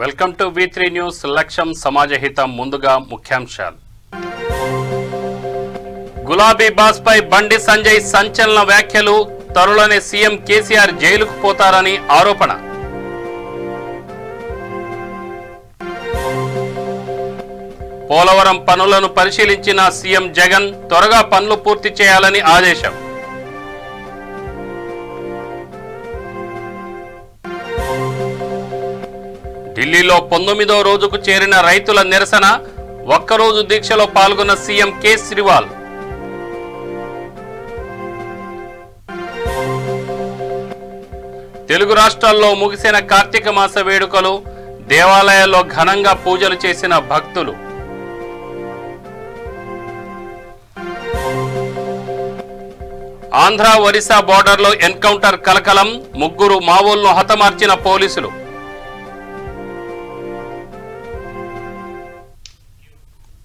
Welcome to V3 news. లక్ష్యం సమాజహితం. ముందుగా ముఖ్యాంశాలు. గులాబీ బాస్ పై బండి సంజయ్ సంచలన వ్యాఖ్యలు. త్వరలోనే సీఎం కేసీఆర్ జైలుకు పోతారని ఆరోపణ. పోలవరం పనులను పరిశీలించిన సీఎం జగన్ త్వరగా పనులు పూర్తి చేయాలని ఆదేశం. ఢిల్లీలో 19వ రోజుకు చేరిన రైతుల నిరసన. ఒక్కరోజు దీక్షలో పాల్గొన్న సీఎం కేజ్రీవాల్. తెలుగు రాష్ట్రాల్లో ముగిసిన కార్తీక మాస వేడుకలు. దేవాలయాల్లో ఘనంగా పూజలు చేసిన భక్తులు. ఆంధ్ర ఒరిస్సా బోర్డర్లో ఎన్కౌంటర్ కలకలం. 3 మావోలను హతమార్చిన పోలీసులు.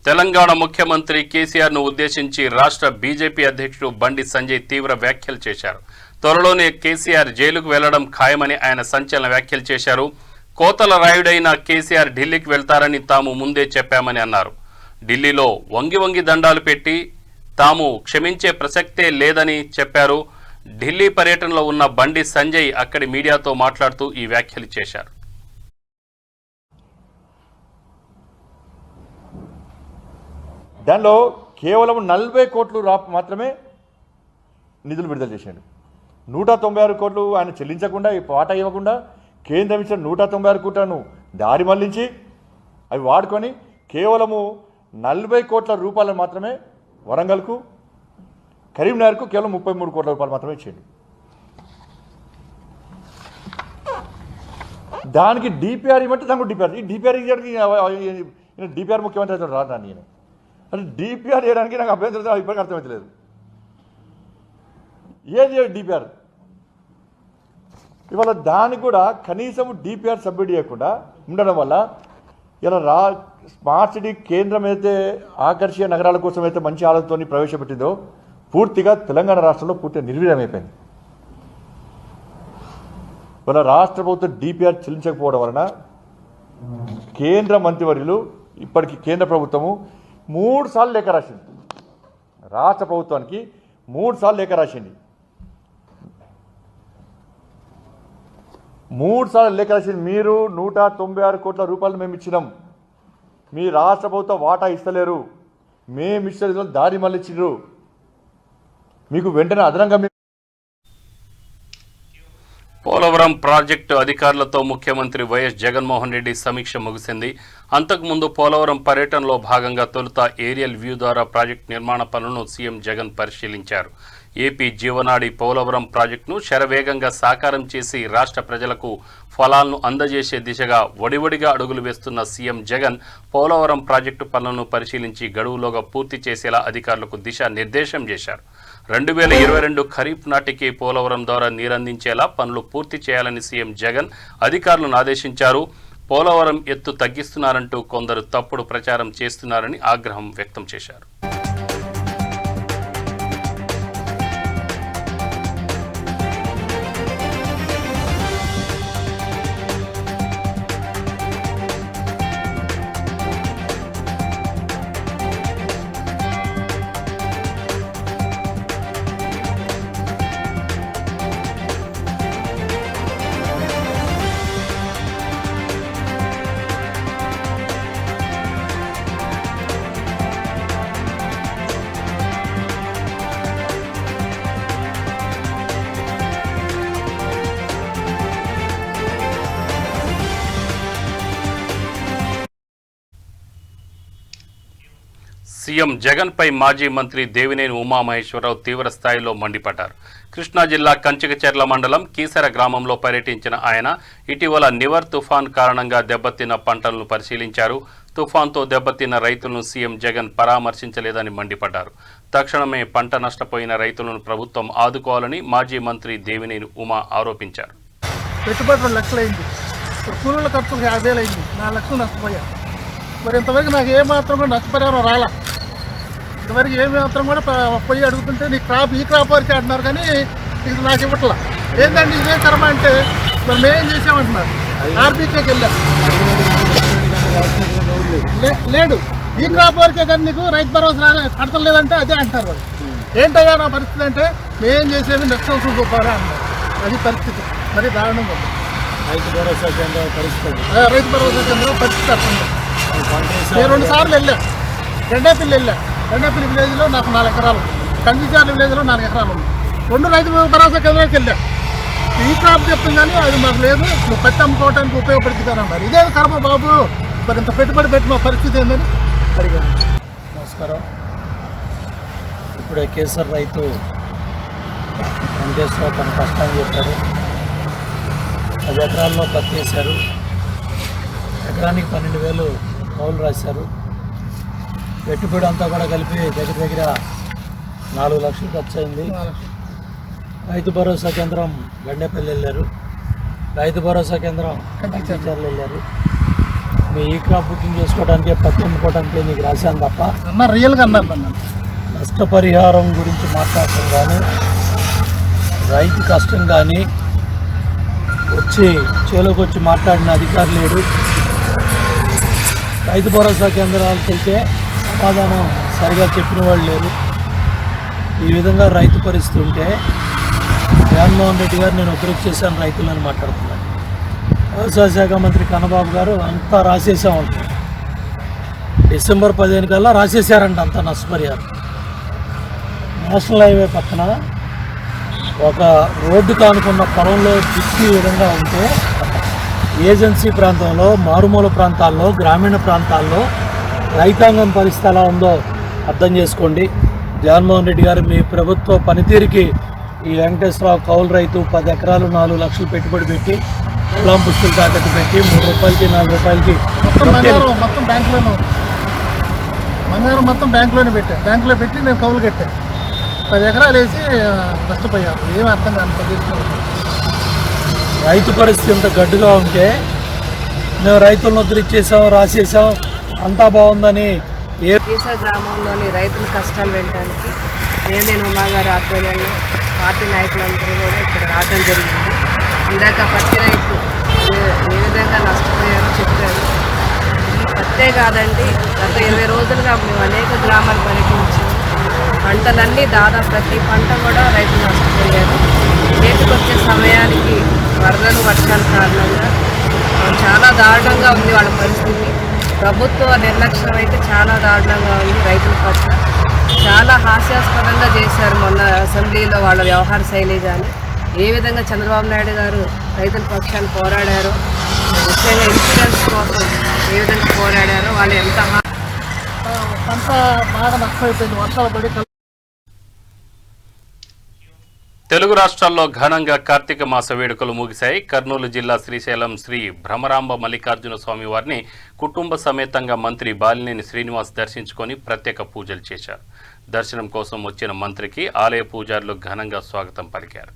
తెలంగాణ ముఖ్యమంత్రి కేసీఆర్ ను ఉద్దేశించి రాష్ట్ర బీజేపీ అధ్యక్షుడు బండి సంజయ్ తీవ్ర వ్యాఖ్యలు చేశారు. త్వరలోనే కేసీఆర్ జైలుకు వెళ్లడం ఖాయమని ఆయన సంచలన వ్యాఖ్యలు చేశారు. కోతల రాయుడైన కేసీఆర్ ఢిల్లీకి వెళ్తారని తాము ముందే చెప్పామని అన్నారు. ఢిల్లీలో వంగి దండాలు పెట్టి తాము క్షమించే ప్రసక్తే లేదని చెప్పారు. ఢిల్లీ పర్యటనలో ఉన్న బండి సంజయ్ అక్కడి మీడియాతో మాట్లాడుతూ ఈ వ్యాఖ్యలు చేశారు. దానిలో కేవలం 40 కోట్లు మాత్రమే నిధులు విడుదల చేశాడు. 196 కోట్లు ఆయన చెల్లించకుండా ఈ పాట ఇవ్వకుండా కేంద్రం ఇచ్చిన 196 కోట్లను దారి మళ్లించి అవి వాడుకొని కేవలము 40 కోట్ల రూపాయలు మాత్రమే వరంగల్కు, కరీంనగర్కు కేవలం 33 కోట్ల రూపాయలు మాత్రమే ఇచ్చాడు. దానికి డిపిఆర్ ఇవ్వమంటే దానికి డిపిఆర్ డిపిఆర్ ముఖ్యమంత్రి అయితే రాను నేను అంటే డిపిఆర్ చేయడానికి నాకు అభ్యంతరం ఇప్పటికీ అర్థమవుతలేదు. ఏది డిపిఆర్ ఇవాళ దానికి కూడా కనీసం డిపిఆర్ సబ్మిట్ చేయకుండా ఉండడం వల్ల ఇలా స్మార్ట్ సిటీ కేంద్రం అయితే ఆకర్షణ నగరాల కోసం అయితే మంచి ఆలోచనతో ప్రవేశపెట్టిందో పూర్తిగా తెలంగాణ రాష్ట్రంలో పూర్తిగా నిర్వీర్యమైపోయింది. ఇవాళ రాష్ట్ర ప్రభుత్వం డిపిఆర్ చెల్లించకపోవడం వలన కేంద్ర మంత్రివర్యులు ఇప్పటికీ కేంద్ర ప్రభుత్వము 3 సార్లు లేఖ రాసింది. రాష్ట్ర ప్రభుత్వానికి 3 సార్లు లేఖ రాసింది. 3 సార్లు లేఖ రాసింది. మీరు 196 కోట్ల రూపాయలు మేము ఇచ్చినాం, మీ రాష్ట్ర ప్రభుత్వం వాటా ఇస్తలేరు, మేము ఇచ్చిన దారి మళ్ళించారు, మీకు వెంటనే అదనంగా. పోలవరం ప్రాజెక్టు అధికారులతో ముఖ్యమంత్రి వైఎస్ జగన్మోహన్ రెడ్డి సమీక్ష ముగిసింది. అంతకుముందు పోలవరం పర్యటనలో భాగంగా తొలుత ఏరియల్ వ్యూ ద్వారా ప్రాజెక్టు నిర్మాణ పనులను సీఎం జగన్ పరిశీలించారు. ఏపీ జీవనాడి పోలవరం ప్రాజెక్టును శరవేగంగా సాకారం చేసి రాష్ట్ర ప్రజలకు ఫలాలను అందజేసే దిశగా వడివడిగా అడుగులు వేస్తున్న సీఎం జగన్ పోలవరం ప్రాజెక్టు పనులను పరిశీలించి గడువులోగా పూర్తి చేసేలా అధికారులకు దిశానిర్దేశం చేశారు. 2022 ఖరీఫ్ నాటికి పోలవరం ద్వారా నీరందించేలా పనులు పూర్తి చేయాలని సీఎం జగన్ అధికారులను ఆదేశించారు. పోలవరం ఎత్తు తగ్గిస్తున్నారంటూ కొందరు తప్పుడు ప్రచారం చేస్తున్నారని ఆగ్రహం వ్యక్తం చేశారు. సీఎం జగన్ పై మాజీ మంత్రి దేవినేని ఉమామహేశ్వరరావు తీవ్ర స్థాయిలో మండిపడ్డారు. కృష్ణా జిల్లా కంచికచెర్ల మండలం కీసర గ్రామంలో పర్యటించిన ఆయన ఇటీవల నివర్ తుఫాన్ కారణంగా దెబ్బతిన్న పంటలను పరిశీలించారు. తుఫాన్తో దెబ్బతిన్న రైతులను సీఎం జగన్ పరామర్శించలేదని మండిపడ్డారు. తక్షణమే పంట నష్టపోయిన రైతులను ప్రభుత్వం ఆదుకోవాలని మాజీ మంత్రి దేవినేని ఉమా ఆరోపించారు. పెట్టుబడి 2 లక్షలైంది, కూలీల ఖర్చు 50,000 అయింది, 4 లక్షలు నష్టపోయా. మరి ఇంతవరకు నాకు ఏమాత్రం కూడా నష్టపరిహారం రాలా. ఇంతవరకు ఏమాత్రం కూడా పోయి అడుగుతుంటే నీ క్రాప్ ఈ క్రాప్ వరకే అంటున్నారు, కానీ ఇది నాకు ఇవ్వట్లా. ఏంటంటే ఇదే కర్మ అంటే మరి మేమేం చేసామంటున్నారు. ఆర్బీకేకి వెళ్ళాం, లేడు. ఈ క్రాప్ వరకే కానీ నీకు రైతు భరోసా కడతలు లేదంటే అదే అంటారు వాళ్ళు. ఏంటయ్యా నా పరిస్థితి అంటే మేము చేసేది నెక్స్ట్ హౌస్ గొప్పరా అన్నారు. అది పరిస్థితి మరి దారుణంగా ఉంది. రైతు భరోసా కేంద్రం పరిస్థితి రైతు భరోసా కేంద్రం పరిస్థితి అర్థం. నేను 2 సార్లు వెళ్ళాను. రెండేపల్లి వెళ్ళా. రెండేపల్లి విలేజ్లో నాకు 4 ఎకరాలు ఉంది. కందిచార్ల విలేజ్లో 4 ఎకరాలు ఉంది. 2 రైతు భరోసా కేంద్రానికి వెళ్ళా. ఈ క్రాప్ చెప్తుంది కానీ అది మాకు లేదు, నువ్వు పత్తి అమ్ముకోవడానికి ఉపయోగపడుతుంది అన్నారు. ఇదే కర్మ బాబు, మరి ఇంత పెట్టుబడి పెట్టిన పరిస్థితి ఏందని అడిగాను. నమస్కారం. ఇప్పుడే కేసర్ రైతు వెంకటేశ్వరరావు తన కష్టాన్ని చెప్పారు. 10 ఎకరాల్లో పత్తి వేశారు. ఎకరానికి 12,000 కౌలు రాశారు. పెట్టుబడి అంతా కూడా కలిపి దగ్గర 4 లక్షలు ఖర్చు అయింది. రైతు భరోసా కేంద్రం గండేపల్లి వెళ్ళారు. రైతు భరోసా కేంద్రం కందిచర్ల వెళ్ళారు. మీ ఈ క్రాప్ బుకింగ్ చేసుకోవడానికి పత్తి అమ్ముకోవడానికి నీకు రాశాను తప్ప అన్న రియల్గా అన్నారు. నష్టపరిహారం గురించి మాట్లాడటం కానీ రైతు కష్టం కానీ వచ్చి చేలోకి వచ్చి మాట్లాడిన అధికారులు లేడు. రైతు భరోసా కేంద్రాలకు వెళ్తే సమాధానం సరిగా చెప్పిన వాళ్ళు లేరు. ఈ విధంగా రైతు పరిస్థితి ఉంటే జగన్మోహన్ రెడ్డి గారు నేను ఒకరికి చేశాను రైతులని మాట్లాడుతున్నాను. వ్యవసాయ శాఖ మంత్రి కన్నబాబు గారు అంతా రాసేసామంటారు. డిసెంబర్ 15 కల్లా రాసేసారంట అంతా నష్టపరిహారం. నేషనల్ హైవే పక్కన ఒక రోడ్డు కానుకున్న పొలంలో దిక్కు విధంగా ఉంటే ఏజెన్సీ ప్రాంతంలో, మారుమూల ప్రాంతాల్లో, గ్రామీణ ప్రాంతాల్లో రైతాంగం పరిస్థితి ఎలా ఉందో అర్థం చేసుకోండి. జగన్మోహన్ రెడ్డి గారు మీ ప్రభుత్వ పనితీరుకి ఈ వెంకటేశ్వరరావు కౌలు రైతు 10 ఎకరాలు 4 లక్షలు పెట్టుబడి పెట్టి పొలం పుస్తలు తాకట్టు పెట్టి 3 రూపాయలకి 4 రూపాయలకి మొత్తం బ్యాంకులోనే బంగారం మొత్తం బ్యాంకులోనే పెట్టా. బ్యాంకులో పెట్టి నేను కౌలు కట్టాను. 10 ఎకరాలు వేసి నష్టపోయాను. ఏమి అర్థం కాదు. రైతు పరిస్థితి ఇంత గడ్డుగా ఉంటే మేము రైతులను ఉద్ధరించేసాం, రాసేసాం, అంతా బాగుందని కేసర్ గ్రామంలోని రైతుల కష్టాలు వినడానికి నేను ఉమాగారి ఆధ్వర్యంలో పార్టీ నాయకులందరూ కూడా ఇక్కడ రావడం జరిగింది. ఇందాక పత్తి రైతు ఏ విధంగా నష్టపోయారో చెప్పారు. ఈ పత్తే కాదండి, గత 20 రోజులుగా మేము అనేక గ్రామాలు పర్యటించాము. పంటలన్నీ దాదాపు ప్రతి పంట కూడా రైతులు నష్టపోయారు. చేతికి వచ్చే సమయానికి వరదలు, వర్షాల కారణంగా చాలా దారుణంగా ఉంది వాళ్ళ పరిస్థితి. ప్రభుత్వ నిర్లక్ష్యం అయితే చాలా దారుణంగా ఉంది. రైతుల పట్ల చాలా హాస్యాస్పదంగా చేశారు మొన్న అసెంబ్లీలో వాళ్ళ వ్యవహార శైలి. కానీ ఏ విధంగా చంద్రబాబు నాయుడు గారు రైతుల పక్షాన్ని పోరాడారో, ముఖ్యంగా ఇన్సూరెన్స్ కోసం ఏ విధంగా పోరాడారో, వాళ్ళు ఎంత పంట బాగా నష్టమైపోయింది వర్షాలు పడి. తెలుగు రాష్ట్రాల్లో ఘనంగా కార్తీక మాస వేడుకలు ముగిశాయి. కర్నూలు జిల్లా శ్రీశైలం శ్రీ భ్రమరాంబ మల్లికార్జున స్వామి వారిని కుటుంబ సమేతంగా మంత్రి బాలినేని శ్రీనివాస్ దర్శించుకొని ప్రత్యేక పూజలు చేశారు. దర్శనం కోసం వచ్చిన మంత్రికి ఆలయ పూజారులు ఘనంగా స్వాగతం పలికారు.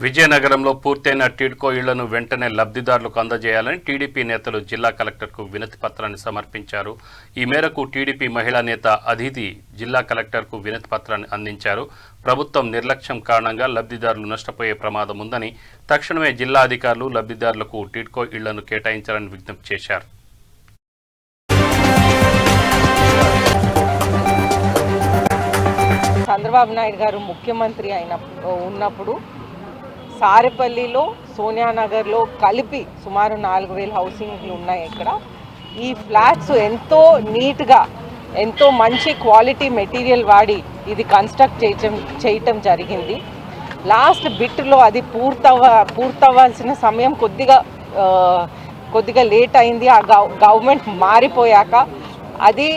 విజయనగరంలో పూర్తయిన టిడ్కో ఇళ్లను వెంటనే లబ్ధిదారులకు అందజేయాలని టీడీపీ నేతలు జిల్లా కలెక్టర్కు వినతి పత్రాన్ని సమర్పించారు. ఈ మేరకు టీడీపీ మహిళా నేత అదితి జిల్లా కలెక్టర్కు వినతి పత్రాన్ని అందించారు. ప్రభుత్వం నిర్లక్ష్యం కారణంగా లబ్ధిదారులు నష్టపోయే ప్రమాదం ఉందని, తక్షణమే జిల్లా అధికారులు లబ్ధిదారులకు టిడ్కో ఇళ్లను కేటాయించాలని విజ్ఞప్తి చేశారు. చంద్రబాబు నాయుడు గారు ముఖ్యమంత్రి ఉన్నప్పుడు సారెపల్లిలో, సోనియానగర్లో కలిపి సుమారు 4000 హౌసింగ్లు ఉన్నాయి. ఇక్కడ ఈ ఫ్లాట్స్ ఎంతో నీట్గా, ఎంతో మంచి క్వాలిటీ మెటీరియల్ వాడి ఇది కన్స్ట్రక్ట్ చేయటం జరిగింది. లాస్ట్ బిట్లో అది పూర్తవ్వాల్సిన సమయం కొద్దిగా లేట్ అయింది. ఆ గవర్నమెంట్ మారిపోయాక అది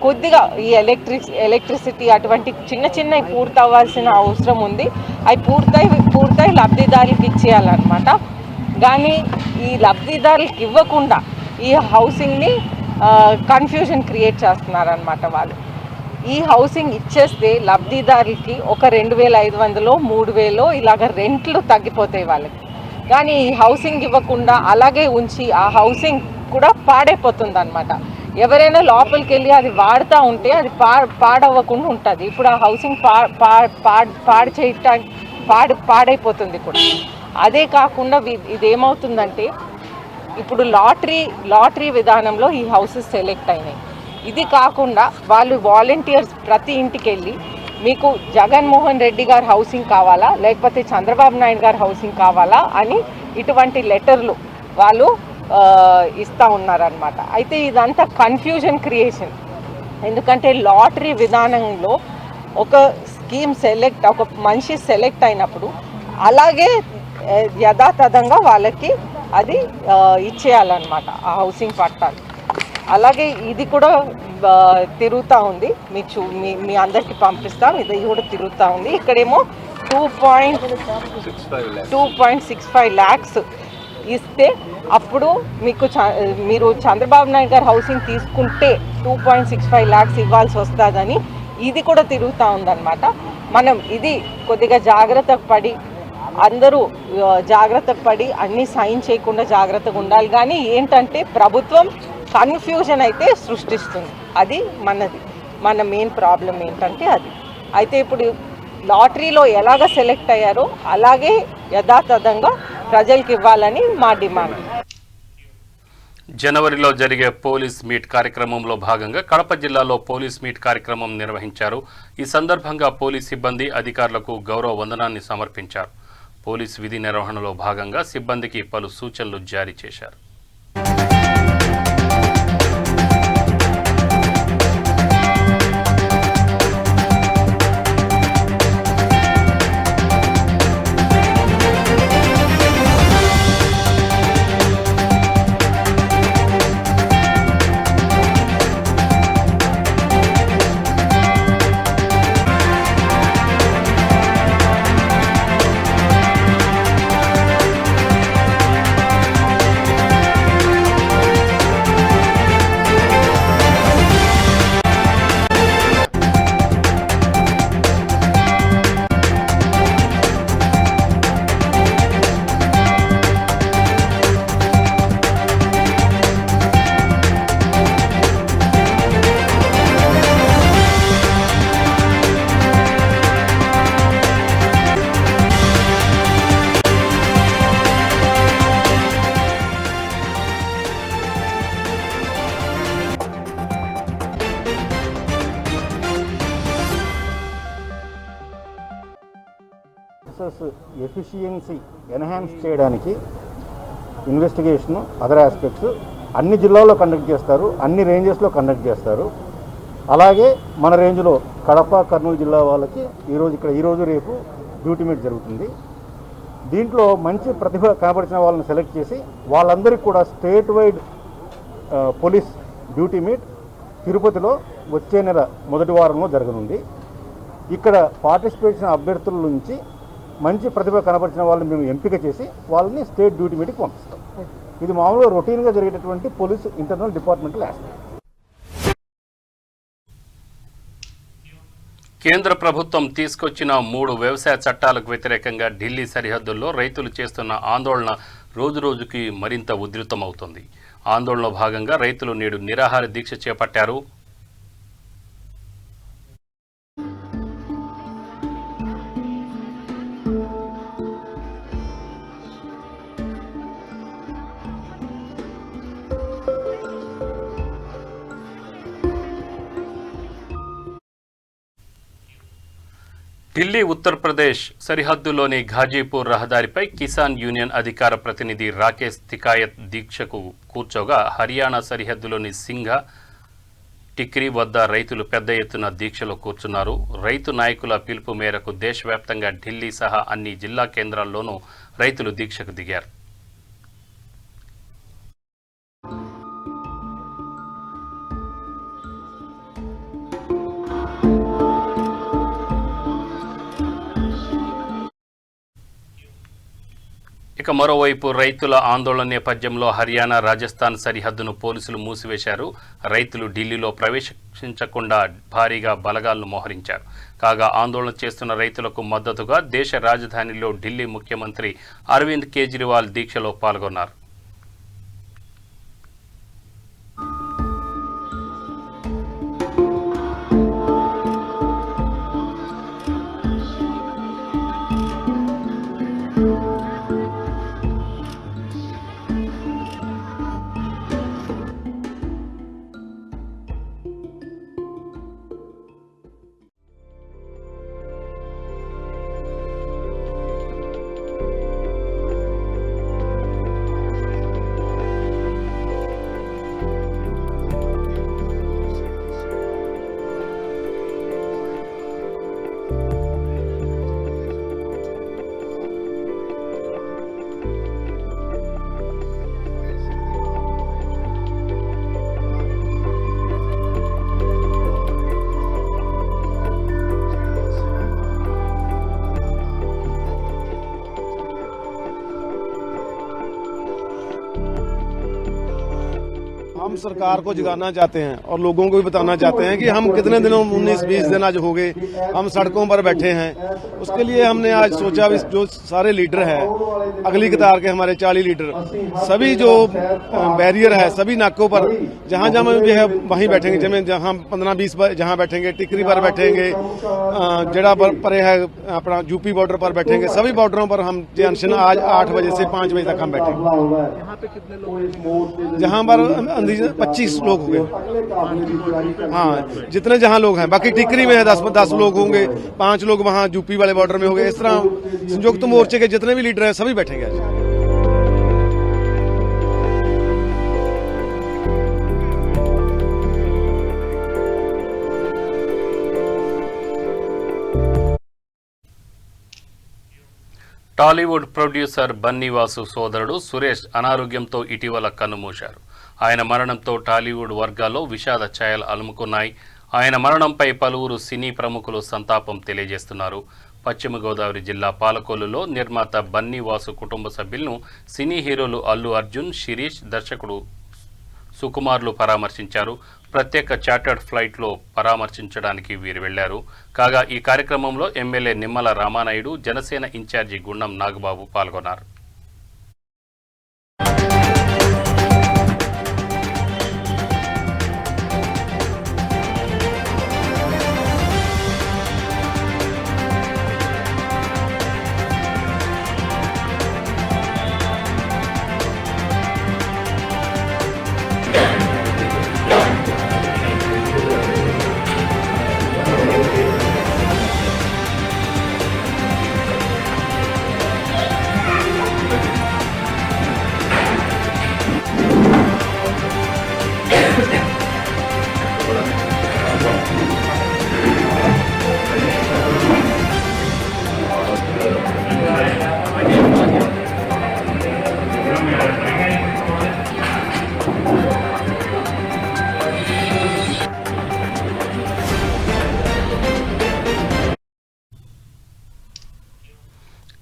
కొద్దిగా ఈ ఎలక్ట్రిసిటీ అటువంటి చిన్న పూర్తవ్వాల్సిన అవసరం ఉంది. అవి పూర్తయి లబ్ధిదారులకు ఇచ్చేయాలన్నమాట. కానీ ఈ లబ్ధిదారులకు ఇవ్వకుండా ఈ హౌసింగ్ని కన్ఫ్యూజన్ క్రియేట్ చేస్తున్నారనమాట. వాళ్ళు ఈ హౌసింగ్ ఇచ్చేస్తే లబ్ధిదారులకి ఒక 2500 3000 ఇలాగ రెంట్లు తగ్గిపోతాయి వాళ్ళకి. కానీ ఈ హౌసింగ్ ఇవ్వకుండా అలాగే ఉంచి ఆ హౌసింగ్ కూడా పాడైపోతుంది అనమాట. ఎవరైనా లోపలికి వెళ్ళి అది వాడుతూ ఉంటే అది పాడవ్వకుండా ఉంటుంది. ఇప్పుడు ఆ హౌసింగ్ పాడైపోతుంది కూడా. అదే కాకుండా ఇదేమవుతుందంటే ఇప్పుడు లాటరీ విధానంలో ఈ హౌసెస్ సెలెక్ట్ అయినాయి. ఇది కాకుండా వాళ్ళు వాలంటీర్స్ ప్రతి ఇంటికి వెళ్ళి మీకు జగన్మోహన్ రెడ్డి గారు హౌసింగ్ కావాలా లేకపోతే చంద్రబాబు నాయుడు గారు హౌసింగ్ కావాలా అని ఇటువంటి లెటర్లు వాళ్ళు ఇస్తూ ఉన్నారనమాట. అయితే ఇదంతా కన్ఫ్యూజన్ క్రియేషన్. ఎందుకంటే లాటరీ విధానంలో ఒక స్కీమ్ ఒక మనిషి సెలెక్ట్ అయినప్పుడు అలాగే యథాతథంగా వాళ్ళకి అది ఇచ్చేయాలన్నమాట ఆ హౌసింగ్ పట్టాలు. అలాగే ఇది కూడా తిరుగుతూ ఉంది, మీ అందరికీ పంపిస్తాం. ఇది కూడా తిరుగుతూ ఉంది. ఇక్కడేమో 2.65 lakhs ఇస్తే అప్పుడు మీరు చంద్రబాబు నాయుడు గారు హౌసింగ్ తీసుకుంటే 2.65 lakhs ఇవ్వాల్సి వస్తుందని ఇది కూడా తిరుగుతూ ఉందన్నమాట. మనం ఇది కొద్దిగా అందరూ జాగ్రత్తగా పడి అన్నీ సైన్ చేయకుండా జాగ్రత్తగా ఉండాలి. కానీ ఏంటంటే ప్రభుత్వం కన్ఫ్యూజన్ అయితే సృష్టిస్తుంది. అది మన మెయిన్ ప్రాబ్లం ఏంటంటే అది. అయితే ఇప్పుడు లాటరీలో ఎలాగ సెలెక్ట్ అయ్యారో అలాగే యథాతథంగా ప్రజలకు ఇవ్వాలని మా డిమాండ్. జనవరిలో జరిగే పోలీస్ మీట్ కార్యక్రమంలో భాగంగా కడప జిల్లాలో పోలీస్ మీట్ కార్యక్రమం నిర్వహించారు. ఈ సందర్భంగా పోలీస్ సిబ్బంది అధికారులకు గౌరవ వందనాన్ని సమర్పించారు. పోలీస్ విధి నిర్వహణలో భాగంగా సిబ్బందికి పలు సూచనలు జారీ చేశారు. ఎఫిషియన్సీ ఎన్హాన్స్ చేయడానికి ఇన్వెస్టిగేషన్ అదర్ ఆస్పెక్ట్స్ అన్ని జిల్లాల్లో కండక్ట్ చేస్తారు, అన్ని రేంజెస్లో కండక్ట్ చేస్తారు. అలాగే మన రేంజ్లో కడప, కర్నూలు జిల్లా వాళ్ళకి ఈరోజు రేపు డ్యూటీ మీట్ జరుగుతుంది. దీంట్లో మంచి ప్రతిభ కనబడిన వాళ్ళని సెలెక్ట్ చేసి వాళ్ళందరికీ కూడా state wide police duty meet తిరుపతిలో వచ్చే నెల మొదటి వారంలో జరగనుంది. ఇక్కడ పార్టిసిపేట్ చేసిన అభ్యర్థుల నుంచి మంచి ప్రతిభ కనబరిచిన వాళ్ళని మేము ఎంపిక చేసి వాళ్ళని స్టేట్ డ్యూటీ మీటింగ్కి పంపిస్తాం. ఇది మామూలుగా రొటీన్గా జరిగేటటువంటి పోలీసు ఇంటర్నల్ డిపార్ట్మెంటల్ ఆస్పెక్ట్. కేంద్ర ప్రభుత్వం తీసుకొచ్చిన 3 వ్యవసాయ చట్టాలకు వ్యతిరేకంగా ఢిల్లీ సరిహద్దుల్లో రైతులు చేస్తున్న ఆందోళన రోజురోజుకి మరింత ఉధృతమవుతోంది. ఆందోళనలో భాగంగా రైతులు నేడు నిరాహార దీక్ష చేపట్టారు. ఢిల్లీ ఉత్తరప్రదేశ్ సరిహద్దులోని ఘాజీపూర్ రహదారిపై కిసాన్ యూనియన్ అధికార ప్రతినిధి రాకేష్ తికాయత్ దీక్షకు కూర్చోగా హర్యానా సరిహద్దులోని సింఘ టిక్రీ వద్ద రైతులు పెద్ద ఎత్తున దీక్షలో కూర్చున్నారు. రైతు నాయకుల పిలుపు మేరకు దేశవ్యాప్తంగా ఢిల్లీ సహా అన్ని జిల్లా కేంద్రాల్లోనూ రైతులు దీక్షకు దిగారు. ఇక మరోవైపు రైతుల ఆందోళన నేపథ్యంలో హర్యానా రాజస్థాన్ సరిహద్దును పోలీసులు మూసివేశారు. రైతులు ఢిల్లీలో ప్రవేశించకుండా భారీగా బలగాలను మోహరించారు. కాగా ఆందోళన చేస్తున్న రైతులకు మద్దతుగా దేశ రాజధానిలో ఢిల్లీ ముఖ్యమంత్రి అరవింద్ కేజ్రీవాల్ దీక్షలో పాల్గొన్నారు. हम सरकार को जगाना चाहते हैं और लोगों को भी बताना चाहते हैं कि हम कितने दिनों 19-20 दिन आज हो गए हम सड़कों पर बैठे हैं। उसके लिए हमने आज सोचा जो सारे लीडर हैं अगली कतार के हमारे 40 लीडर सभी जो बैरियर है सभी नाकों पर जहां जहां भी है वहीं बैठेंगे। जहां 15-20 पर जहां बैठेंगे टिकरी पर बैठेंगे, जड़ा पर है अपना यूपी बॉर्डर पर बैठेंगे। सभी बॉर्डरों पर हम जंक्शन आज 8 बजे से 5 बजे तक हम बैठेंगे। जहां पर 25 लोग होंगे, हाँ जितने जहां लोग हैं। बाकी टिकरी में है 10 लोग होंगे, 5 लोग वहां यूपी वाले बॉर्डर में होंगे। इस तरह संयुक्त मोर्चे के जितने भी लीडर हैं सभी बैठेंगे आज। టాలీవుడ్ ప్రొడ్యూసర్ బన్నీవాసు సోదరుడు సురేష్ అనారోగ్యంతో ఇటీవల కన్నుమూశారు. ఆయన మరణంతో టాలీవుడ్ వర్గాల్లో విషాద ఛాయలు అలుముకున్నాయి. ఆయన మరణంపై పలువురు సినీ ప్రముఖులు సంతాపం తెలియజేస్తున్నారు. పశ్చిమ గోదావరి జిల్లా పాలకొల్లులో నిర్మాత బన్నీవాసు కుటుంబ సభ్యులను సినీ హీరోలు అల్లు అర్జున్, శిరీష్, దర్శకుడు సుకుమార్లు పరామర్శించారు. ప్రత్యేక చార్టర్డ్ ఫ్లైట్లో పరామర్శించడానికి వీరు వెళ్లారు. కాగా ఈ కార్యక్రమంలో ఎమ్మెల్యే నిమ్మల రామానాయుడు, జనసేన ఇన్ఛార్జి గుండం నాగబాబు పాల్గొన్నారు.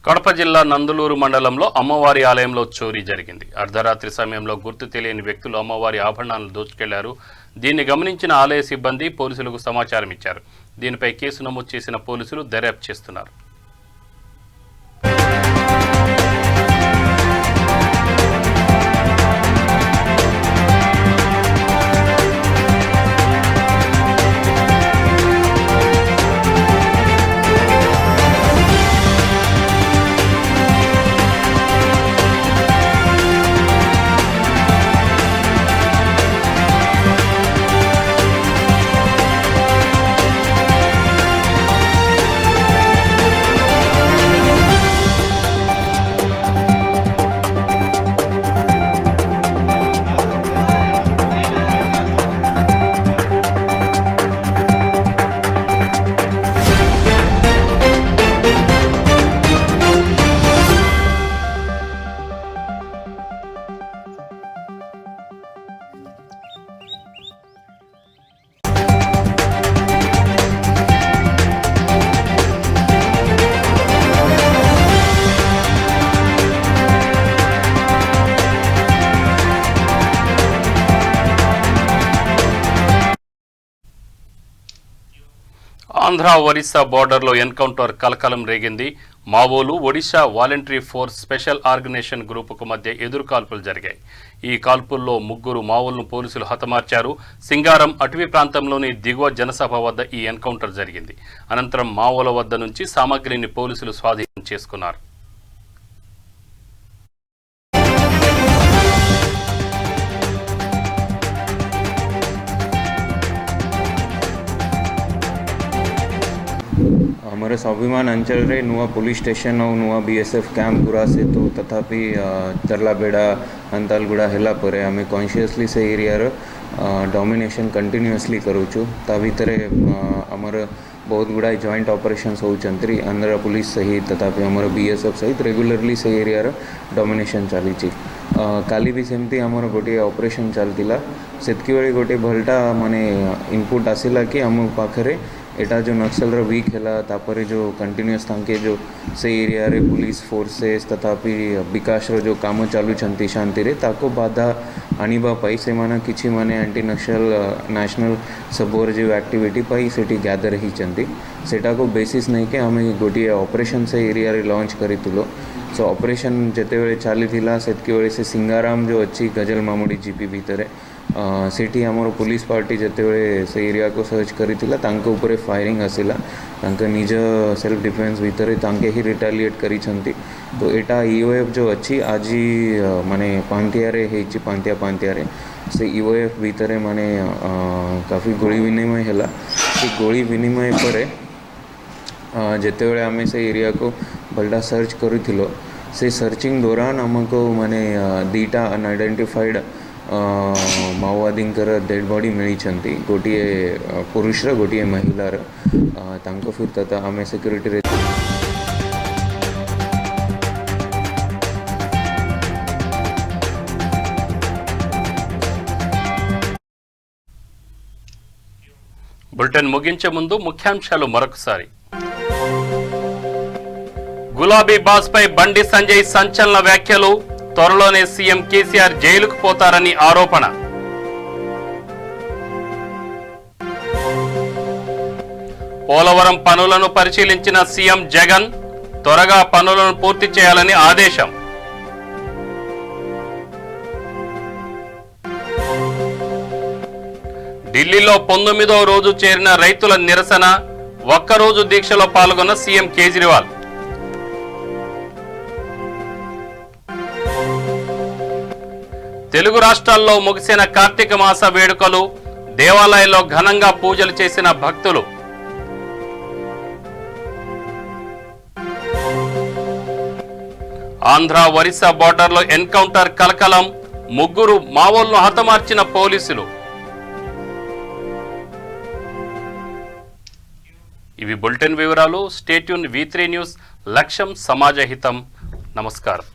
కడప జిల్లా నందులూరు మండలంలో అమ్మవారి ఆలయంలో చోరీ జరిగింది. అర్ధరాత్రి సమయంలో గుర్తు తెలియని వ్యక్తులు అమ్మవారి ఆభరణాలను దోచుకెళ్లారు. దీన్ని గమనించిన ఆలయ సిబ్బంది పోలీసులకు సమాచారం ఇచ్చారు. దీనిపై కేసు నమోదు చేసిన పోలీసులు దర్యాప్తు చేస్తున్నారు. ఆంధ్ర ఒరిస్సా బోర్డర్లో ఎన్కౌంటర్ కలకలం రేగింది. మావోలు Odisha voluntary force special organisation గ్రూపుకు మధ్య ఎదురుకాల్పులు జరిగాయి. ఈ కాల్పుల్లో 3 మావోలను పోలీసులు హతమార్చారు. సింగారం అటవీ ప్రాంతంలోని దిగువ జనసభ వద్ద ఈ ఎన్కౌంటర్ జరిగింది. అనంతరం మావోల వద్ద నుంచి సామగ్రిని పోలీసులు స్వాధీనం చేసుకున్నారు. हमारे स्वाभिमान अंचल रे नुआ पुलिस स्टेशन और नुआ बीएसएफ कैंप गुरा से तो तथापि चरलाबेड़ा अंतालगुड़ा हेला परे आम कॉन्शियसली से एरिया डोमिनेशन कंटिन्यूअसली करूँ ता भितर आमर बहुत गुड़ा जॉइंट ऑपरेशंस होउछंत्री आंध्र पुलिस सहित तथापि आमर बीएसएफ सहित रेगुलरली से एरिया डोमिनेशन चली काली भी सेमती आमर गोटे ऑपरेशन चलतिला सेतकी बेले गोटे भलटा माने इनपुट आसिला कि आम पाखरे एटा जो नक्सल वीक है तापर जो कंटिन्यूअस तांके जो से एरिया रे पुलिस फोर्सेस तथापि विकास जो काम चालू छंती शांति रे ताको बाधा आनिबा पाई से माना किछि माने एंटी नक्सल नेशनल सबवर्जिव एक्टिविटी पाई सेठी गैदर ही चंती सेटा को बेसिस नहीं के हमें गोटे ऑपरेशन से एरिया रे लॉन्च करितुलो सो ऑपरेशन जेते बेले चली थिला सेतकी बेले से सिंगाराम जो अच्छी गजल मामुडी जीपी भीतर सेठी आमर पुलिस पार्टी जेते बेले से एरिया को सर्च करितिला तांके ऊपर फायरिंग आसिला तांके निज सेल्फ डिफेन्स भीतर तांके ही रिटालिएट करी छंती तो एटा ईओएफ जो अच्छी आज माने पांतिया रे हेची पांतिया रे से ईओएफ भीतर माने काफ़ी गोली विनिमय हैला से गोली विनिमय पर जेते बेले आमे से एरिया को भलटा सर्च करूथिलो से सर्चिंग दौरान आमको माने दीटा अनआइडेंटिफाइड माओवादींकर डेड बॉडी मिली छंती गोटे पुरुषर गोटे महिलार तांको फिर तथा आमे सिक्यूरिटी रे బులెటిన్ ముగించే ముందు ముఖ్యాంశాలు మరొకసారి. గులాబీ బాస్ పై బండి సంజయ్ సంచలన వ్యాఖ్యలు. త్వరలోనే సీఎం కేసీఆర్ జైలుకు పోతారని ఆరోపణ. పోలవరం పనులను పరిశీలించిన సీఎం జగన్ త్వరగా పనులను పూర్తి చేయాలని ఆదేశం. ఢిల్లీలో 19వ రోజు చేరిన రైతుల నిరసన. ఒక్కరోజు దీక్షలో పాల్గొన్న సీఎం కేజ్రీవాల్. తెలుగు రాష్ట్రాల్లో ముగిసిన కార్తీక మాస వేడుకలు. దేవాలయాల్లో ఘనంగా పూజలు చేసిన భక్తులు. ఆంధ్ర ఒరిస్సా బోర్డర్లో ఎన్కౌంటర్ కలకలం. 3 మావోలను హతమార్చిన పోలీసులు. ఇవి బులెటిన్ వివరాలు. Stay tune V3 news. లక్ష్యం సమాజ హితం. నమస్కారం.